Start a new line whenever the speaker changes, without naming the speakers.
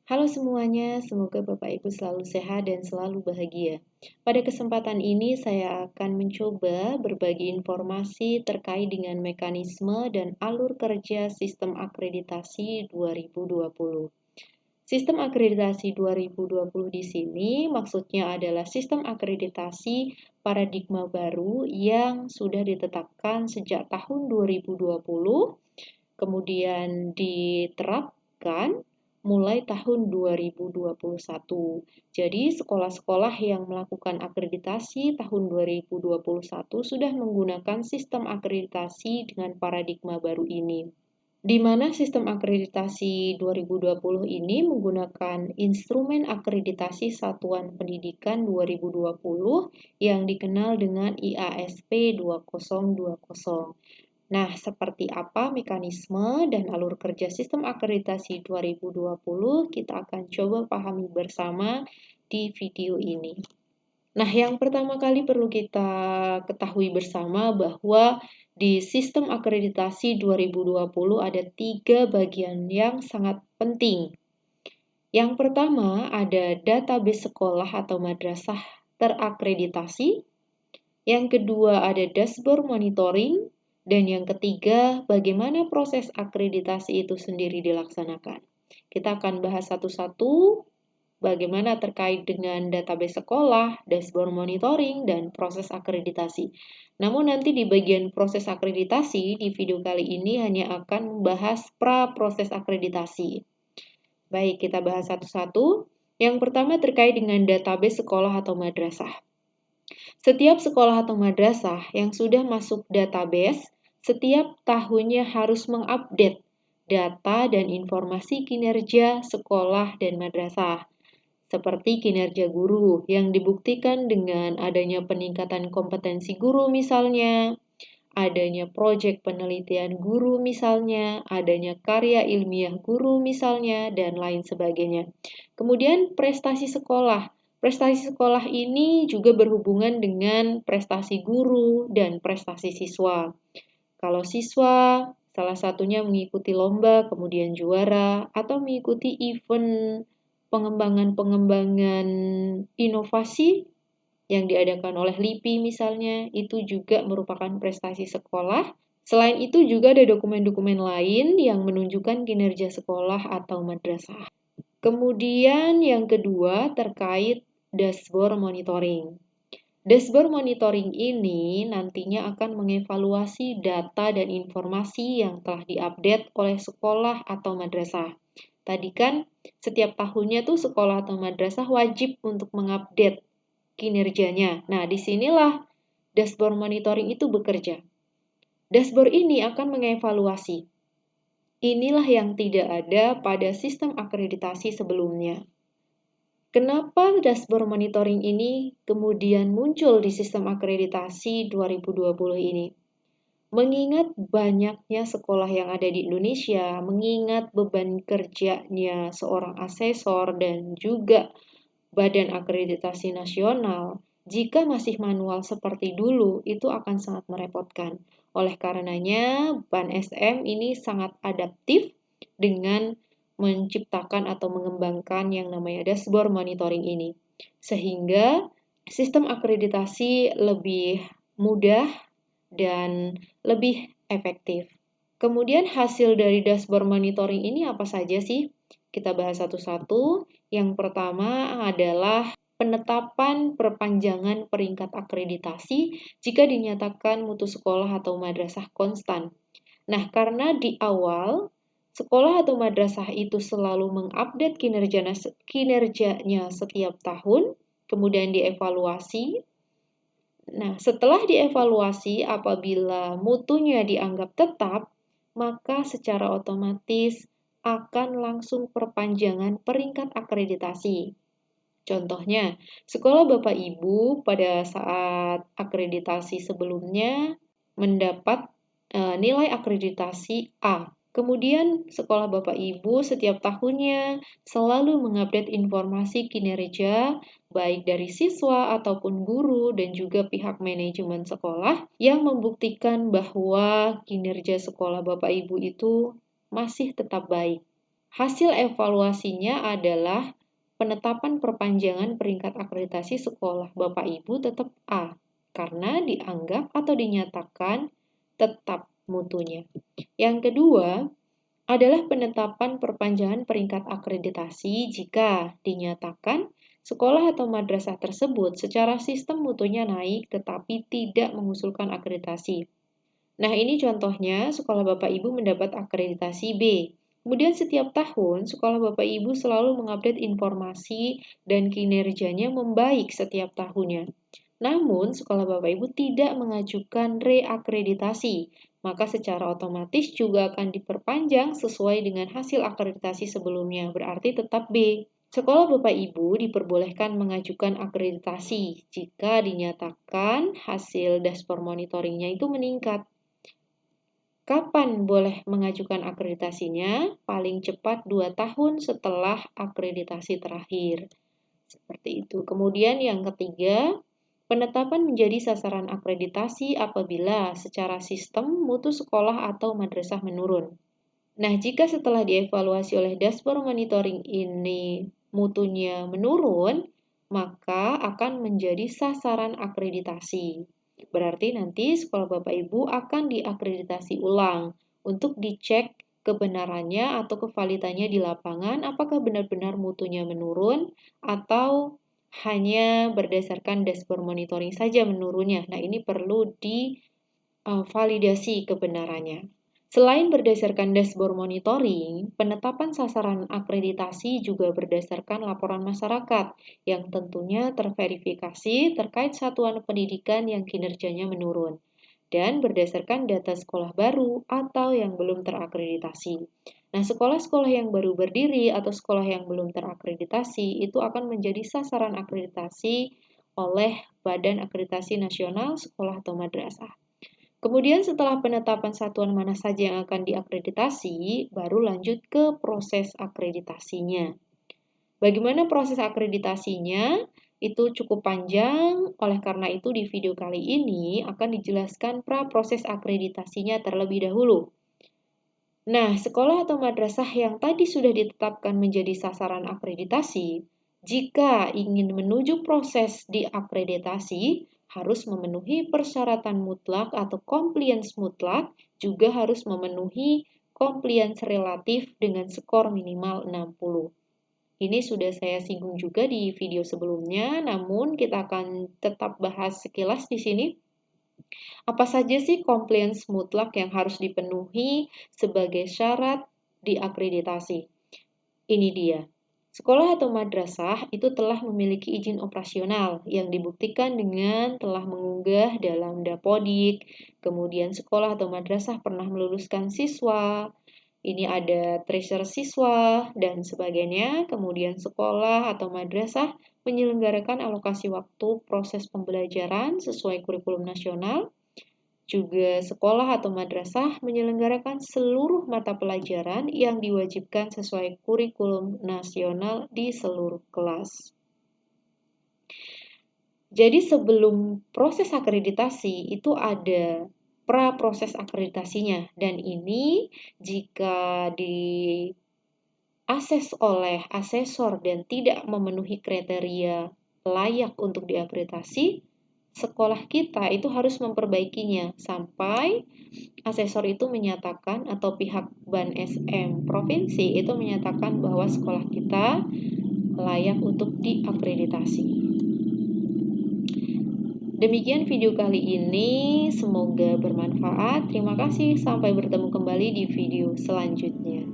Halo semuanya, semoga Bapak Ibu selalu sehat dan selalu bahagia. Pada kesempatan ini saya akan mencoba berbagi informasi terkait dengan mekanisme dan alur kerja Sistem Akreditasi 2020. Sistem akreditasi 2020 di sini maksudnya adalah sistem akreditasi paradigma baru yang sudah ditetapkan sejak tahun 2020, kemudian diterapkan mulai tahun 2021. Jadi sekolah-sekolah yang melakukan akreditasi tahun 2021 sudah menggunakan sistem akreditasi dengan paradigma baru ini, di mana sistem akreditasi 2020 ini menggunakan instrumen akreditasi Satuan Pendidikan 2020 yang dikenal dengan IASP 2020. Nah, seperti apa mekanisme dan alur kerja sistem akreditasi 2020 kita akan coba pahami bersama di video ini. Nah, yang pertama kali perlu kita ketahui bersama bahwa di sistem akreditasi 2020 ada 3 bagian yang sangat penting. Yang pertama ada database sekolah atau madrasah terakreditasi. Yang kedua ada dashboard monitoring. Dan yang ketiga, bagaimana proses akreditasi itu sendiri dilaksanakan. Kita akan bahas satu-satu bagaimana terkait dengan database sekolah, dashboard monitoring, dan proses akreditasi. Namun nanti di bagian proses akreditasi, di video kali ini hanya akan membahas pra-proses akreditasi. Baik, kita bahas satu-satu. Yang pertama terkait dengan database sekolah atau madrasah. Setiap sekolah atau madrasah yang sudah masuk database, setiap tahunnya harus mengupdate data dan informasi kinerja sekolah dan madrasah, seperti kinerja guru yang dibuktikan dengan adanya peningkatan kompetensi guru misalnya, adanya proyek penelitian guru misalnya, adanya karya ilmiah guru misalnya, dan lain sebagainya. Kemudian prestasi sekolah. Prestasi sekolah ini juga berhubungan dengan prestasi guru dan prestasi siswa. Kalau siswa, salah satunya mengikuti lomba, kemudian juara, atau mengikuti event pengembangan inovasi yang diadakan oleh LIPI misalnya, itu juga merupakan prestasi sekolah. Selain itu juga ada dokumen-dokumen lain yang menunjukkan kinerja sekolah atau madrasah. Kemudian yang kedua terkait dashboard monitoring. Dashboard monitoring ini nantinya akan mengevaluasi data dan informasi yang telah diupdate oleh sekolah atau madrasah. Tadi kan setiap tahunnya tuh sekolah atau madrasah wajib untuk mengupdate kinerjanya. Nah, disinilah dashboard monitoring itu bekerja. Dashboard ini akan mengevaluasi. Inilah yang tidak ada pada sistem akreditasi sebelumnya. Kenapa dashboard monitoring ini kemudian muncul di sistem akreditasi 2020 ini? Mengingat banyaknya sekolah yang ada di Indonesia, mengingat beban kerjanya seorang asesor dan juga Badan Akreditasi Nasional, jika masih manual seperti dulu, itu akan sangat merepotkan. Oleh karenanya, BAN SM ini sangat adaptif dengan menciptakan atau mengembangkan yang namanya dashboard monitoring ini. Sehingga sistem akreditasi lebih mudah dan lebih efektif. Kemudian hasil dari dashboard monitoring ini apa saja sih? Kita bahas satu-satu. Yang pertama adalah penetapan perpanjangan peringkat akreditasi jika dinyatakan mutu sekolah atau madrasah konstan. Nah, karena di awal sekolah atau madrasah itu selalu mengupdate kinerjanya setiap tahun, kemudian dievaluasi. Nah, setelah dievaluasi, apabila mutunya dianggap tetap, maka secara otomatis akan langsung perpanjangan peringkat akreditasi. Contohnya, sekolah Bapak Ibu pada saat akreditasi sebelumnya mendapat nilai akreditasi A. Kemudian sekolah Bapak Ibu setiap tahunnya selalu mengupdate informasi kinerja baik dari siswa ataupun guru dan juga pihak manajemen sekolah yang membuktikan bahwa kinerja sekolah Bapak Ibu itu masih tetap baik. Hasil evaluasinya adalah penetapan perpanjangan peringkat akreditasi sekolah Bapak Ibu tetap A, karena dianggap atau dinyatakan tetap mutunya. Yang kedua adalah penetapan perpanjangan peringkat akreditasi jika dinyatakan sekolah atau madrasah tersebut secara sistem mutunya naik tetapi tidak mengusulkan akreditasi. Nah, ini contohnya sekolah Bapak Ibu mendapat akreditasi B. Kemudian setiap tahun, sekolah Bapak Ibu selalu mengupdate informasi dan kinerjanya membaik setiap tahunnya. Namun, sekolah Bapak Ibu tidak mengajukan reakreditasi, maka secara otomatis juga akan diperpanjang sesuai dengan hasil akreditasi sebelumnya, berarti tetap B. Sekolah Bapak Ibu diperbolehkan mengajukan akreditasi jika dinyatakan hasil dashboard monitoringnya itu meningkat. Kapan boleh mengajukan akreditasinya? Paling cepat 2 tahun setelah akreditasi terakhir. Seperti itu. Kemudian yang ketiga, penetapan menjadi sasaran akreditasi apabila secara sistem mutu sekolah atau madrasah menurun. Nah, jika setelah dievaluasi oleh dashboard monitoring ini mutunya menurun, maka akan menjadi sasaran akreditasi. Berarti nanti sekolah Bapak Ibu akan diakreditasi ulang untuk dicek kebenarannya atau kevalitannya di lapangan, apakah benar-benar mutunya menurun atau hanya berdasarkan dashboard monitoring saja menurunnya. Nah, ini perlu divalidasi kebenarannya. Selain berdasarkan dashboard monitoring, penetapan sasaran akreditasi juga berdasarkan laporan masyarakat yang tentunya terverifikasi terkait satuan pendidikan yang kinerjanya menurun dan berdasarkan data sekolah baru atau yang belum terakreditasi. Nah, sekolah-sekolah yang baru berdiri atau sekolah yang belum terakreditasi itu akan menjadi sasaran akreditasi oleh Badan Akreditasi Nasional Sekolah atau Madrasah. Kemudian setelah penetapan satuan mana saja yang akan diakreditasi, baru lanjut ke proses akreditasinya. Bagaimana proses akreditasinya? Itu cukup panjang, oleh karena itu di video kali ini akan dijelaskan proses akreditasinya terlebih dahulu. Nah, sekolah atau madrasah yang tadi sudah ditetapkan menjadi sasaran akreditasi, jika ingin menuju proses diakreditasi, harus memenuhi persyaratan mutlak atau compliance mutlak, juga harus memenuhi compliance relatif dengan skor minimal 60. Ini sudah saya singgung juga di video sebelumnya, namun kita akan tetap bahas sekilas di sini. Apa saja sih compliance mutlak yang harus dipenuhi sebagai syarat diakreditasi? Ini dia. Sekolah atau madrasah itu telah memiliki izin operasional yang dibuktikan dengan telah mengunggah dalam Dapodik, kemudian sekolah atau madrasah pernah meluluskan siswa, ini ada tracer siswa, dan sebagainya. Kemudian sekolah atau madrasah menyelenggarakan alokasi waktu proses pembelajaran sesuai kurikulum nasional. Juga sekolah atau madrasah menyelenggarakan seluruh mata pelajaran yang diwajibkan sesuai kurikulum nasional di seluruh kelas. Jadi sebelum proses akreditasi itu ada pra-proses akreditasinya, dan ini jika diakses oleh asesor dan tidak memenuhi kriteria layak untuk diakreditasi, sekolah kita itu harus memperbaikinya sampai asesor itu menyatakan atau pihak Ban SM provinsi itu menyatakan bahwa sekolah kita layak untuk diakreditasi. Demikian video kali ini, semoga bermanfaat. Terima kasih, sampai bertemu kembali di video selanjutnya.